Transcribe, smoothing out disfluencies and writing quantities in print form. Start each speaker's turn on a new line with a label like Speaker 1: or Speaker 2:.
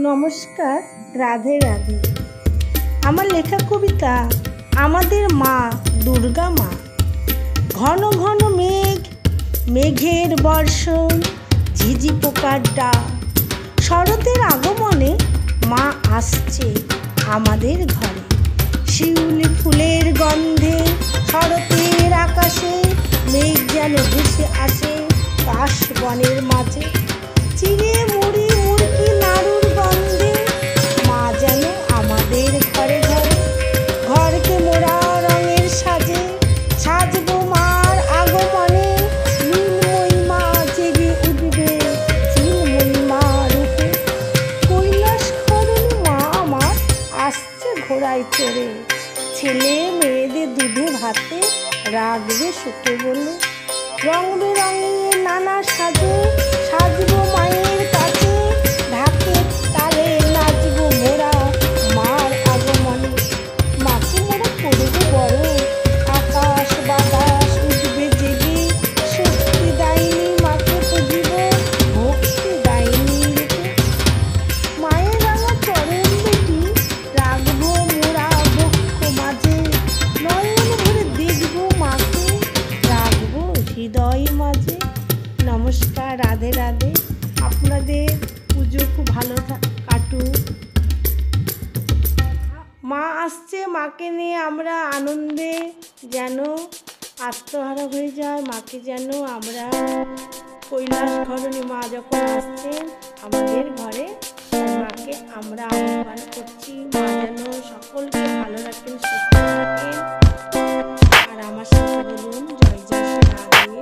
Speaker 1: নমস্কার, রাধে রাধে। আমার লেখা কবিতা আমাদের মা দুর্গা মা। ঘন ঘন মেঘ, মেঘের বর্ষণ, ঝিঝি পোকার ডাক, শরতের আগমনে মা আসছে আমাদের ঘরে। শিউলি ফুলের গন্ধে শরতের আকাশে মেঘ যেন ভেসে আসে কাশ বনের মাঝে। চিড়ে মুড়ি মুরগি নাড়ুর গন্ধে মা যেন আমাদের ঘরে ঘরে। ঘরকে মোড়া রঙের সাজে সাজবো মার আগমনে। নীলময়ী মা জেগে উঠবে চিন্ময়ী মা রূপে। কৈলাস খরণী মা আমার আসছে ঘোড়ায় চড়ে। ছেলে মেয়েদের দুধে ভাতে রাখবে সুখে বলে। রং বেরঙে নানা সাজে সাজবো মায়ের কাছে। ঢাকে তালে নাচবো মোরা মার আগমনে। মাকে মোরা করবো বড়, আকাশ বাতাস উঠবে জেগে। শক্তি দায়নি মাকে পুজিব ভক্তি দায়নি রূপে। মায়ের রাঙা চরণ দুটি রাখবো মোরা বক্ষ মাঝে। নয়ন ভরে দেখবো মাকে রাখবো হৃদয় মাঝে। নমস্কার, রাধে রাধে। আপনাদের পুজো খুব ভালো কাটুক। মা আসছে, মাকে নিয়ে আমরা আনন্দে যেন আত্মহারা হয়ে যায়। মাকে যেন আমরা কৈলাস খরণী মা যখন আসছেন আমাদের ঘরে, মাকে আমরা আহ্বান করছি। মা যেন সকলকে ভালো রাখেন, সুস্থ রাখেন। আর আমার সাথে বলুন জয় জয় শ্রী রাধে।